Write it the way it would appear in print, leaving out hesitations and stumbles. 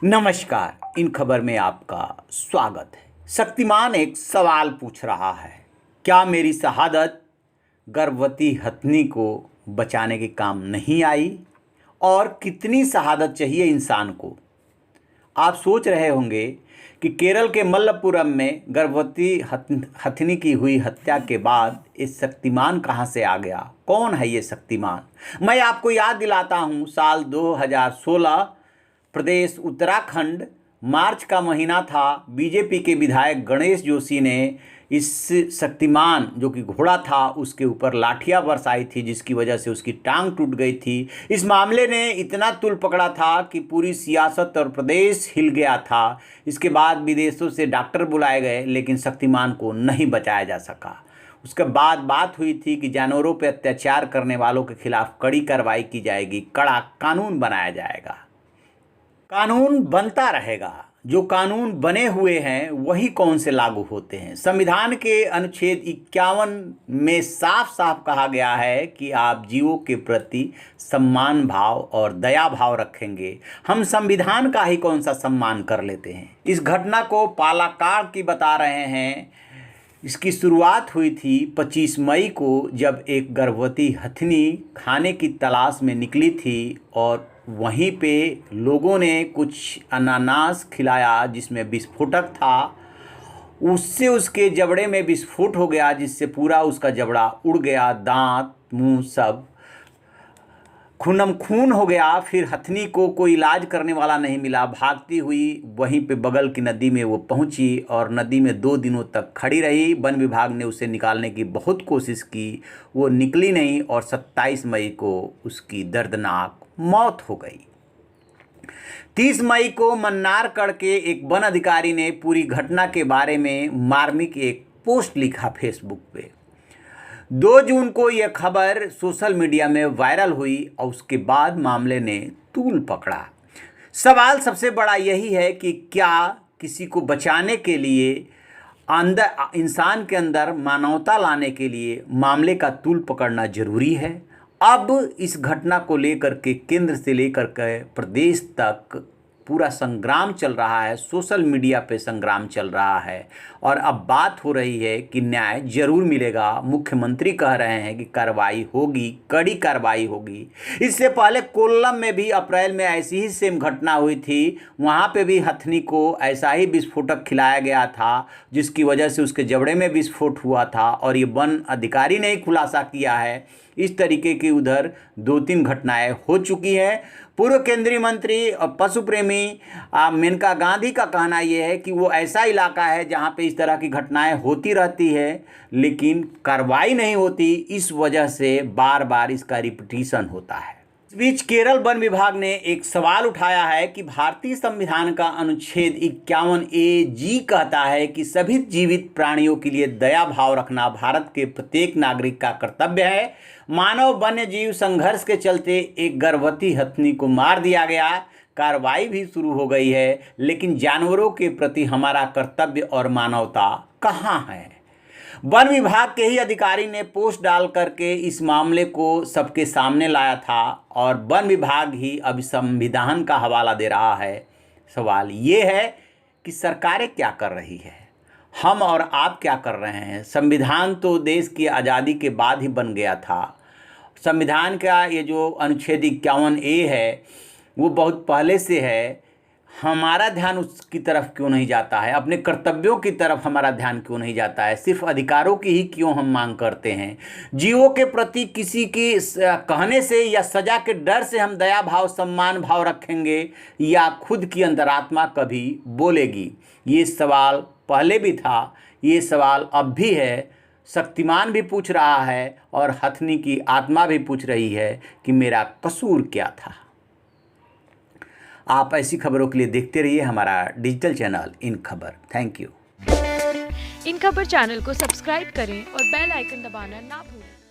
नमस्कार। इन खबर में आपका स्वागत है। शक्तिमान एक सवाल पूछ रहा है, क्या मेरी शहादत गर्भवती हथनी को बचाने के काम नहीं आई? और कितनी शहादत चाहिए इंसान को? आप सोच रहे होंगे कि केरल के मल्लपुरम में गर्भवती हथनी की हुई हत्या के बाद ये शक्तिमान कहाँ से आ गया? कौन है ये शक्तिमान? मैं आपको याद दिलाता हूँ, साल 2016 प्रदेश उत्तराखंड, मार्च का महीना था। बीजेपी के विधायक गणेश जोशी ने इस शक्तिमान जो कि घोड़ा था उसके ऊपर लाठियां बरसाई थी, जिसकी वजह से उसकी टांग टूट गई थी। इस मामले ने इतना तूल पकड़ा था कि पूरी सियासत और प्रदेश हिल गया था। इसके बाद विदेशों से डॉक्टर बुलाए गए, लेकिन शक्तिमान को नहीं बचाया जा सका। उसके बाद बात हुई थी कि जानवरों पर अत्याचार करने वालों के खिलाफ कड़ी कार्रवाई की जाएगी, कड़ा कानून बनाया जाएगा। कानून बनता रहेगा। जो कानून बने हुए हैं वही कौन से लागू होते हैं। संविधान के अनुच्छेद 51 में साफ साफ कहा गया है कि आप जीवों के प्रति सम्मान भाव और दया भाव रखेंगे। हम संविधान का ही कौन सा सम्मान कर लेते हैं। इस घटना को पालाकाड़ की बता रहे हैं। इसकी शुरुआत हुई थी 25 मई को, जब एक गर्भवती हथनी खाने की तलाश में निकली थी और वहीं पे लोगों ने कुछ अनानास खिलाया जिसमें विस्फोटक था। उससे उसके जबड़े में विस्फोट हो गया, जिससे पूरा उसका जबड़ा उड़ गया, दांत मुंह सब खूनम खून हो गया। फिर हथनी को कोई इलाज करने वाला नहीं मिला। भागती हुई वहीं पे बगल की नदी में वो पहुंची और नदी में 2 दिनों तक खड़ी रही। वन विभाग ने उसे निकालने की बहुत कोशिश की, वो निकली नहीं और 27 मई को उसकी दर्दनाक मौत हो गई। 30 मई को मन्नारगढ़ के एक वन अधिकारी ने पूरी घटना के बारे में मार्मिक एक पोस्ट लिखा फेसबुक पे। 2 जून को यह खबर सोशल मीडिया में वायरल हुई और उसके बाद मामले ने तूल पकड़ा। सवाल सबसे बड़ा यही है कि क्या किसी को बचाने के लिए अंदर इंसान के अंदर मानवता लाने के लिए मामले का तूल पकड़ना जरूरी है? अब इस घटना को लेकर के केंद्र से लेकर के प्रदेश तक पूरा संग्राम चल रहा है। सोशल मीडिया पे संग्राम चल रहा है और अब बात हो रही है कि न्याय जरूर मिलेगा। मुख्यमंत्री कह रहे हैं कि कार्रवाई होगी, कड़ी कार्रवाई होगी। इससे पहले कोल्लम में भी अप्रैल में ऐसी ही सेम घटना हुई थी। वहाँ पे भी हथनी को ऐसा ही विस्फोटक खिलाया गया था, जिसकी वजह से उसके जबड़े में विस्फोट हुआ था और ये वन अधिकारी ने ही खुलासा किया है। इस तरीके की उधर 2-3 घटनाएं हो चुकी है। पूर्व केंद्रीय मंत्री और पशु प्रेमी मेनका गांधी का कहना यह है कि वो ऐसा इलाका है जहां पे इस तरह की घटनाएं होती रहती है, लेकिन कार्रवाई नहीं होती। इस वजह से बार बार इसका रिपीटिशन होता है। इस बीच केरल वन विभाग ने एक सवाल उठाया है कि भारतीय संविधान का अनुच्छेद 51A(G) कहता है कि सभी जीवित प्राणियों के लिए दया भाव रखना भारत के प्रत्येक नागरिक का कर्तव्य है। मानव वन्य जीव संघर्ष के चलते एक गर्भवती हथनी को मार दिया गया। कार्रवाई भी शुरू हो गई है, लेकिन जानवरों के प्रति हमारा कर्तव्य और मानवता कहाँ है? वन विभाग के ही अधिकारी ने पोस्ट डाल करके इस मामले को सबके सामने लाया था और वन विभाग ही अब संविधान का हवाला दे रहा है। सवाल ये है कि सरकारें क्या कर रही है, हम और आप क्या कर रहे हैं? संविधान तो देश की आज़ादी के बाद ही बन गया था। संविधान का ये जो अनुच्छेद 51A है वो बहुत पहले से है। हमारा ध्यान उसकी तरफ क्यों नहीं जाता है? अपने कर्तव्यों की तरफ हमारा ध्यान क्यों नहीं जाता है? सिर्फ अधिकारों की ही क्यों हम मांग करते हैं? जीवों के प्रति किसी की कहने से या सज़ा के डर से हम दया भाव सम्मान भाव रखेंगे या खुद की अंतरात्मा कभी बोलेगी? ये सवाल पहले भी था, ये सवाल अब भी है। शक्तिमान भी पूछ रहा है और हथनी की आत्मा भी पूछ रही है कि मेरा कसूर क्या था। आप ऐसी खबरों के लिए देखते रहिए हमारा डिजिटल चैनल इन खबर। Thank you. इन खबर चैनल को सब्सक्राइब करें और बेल आइकन दबाना ना भूलें।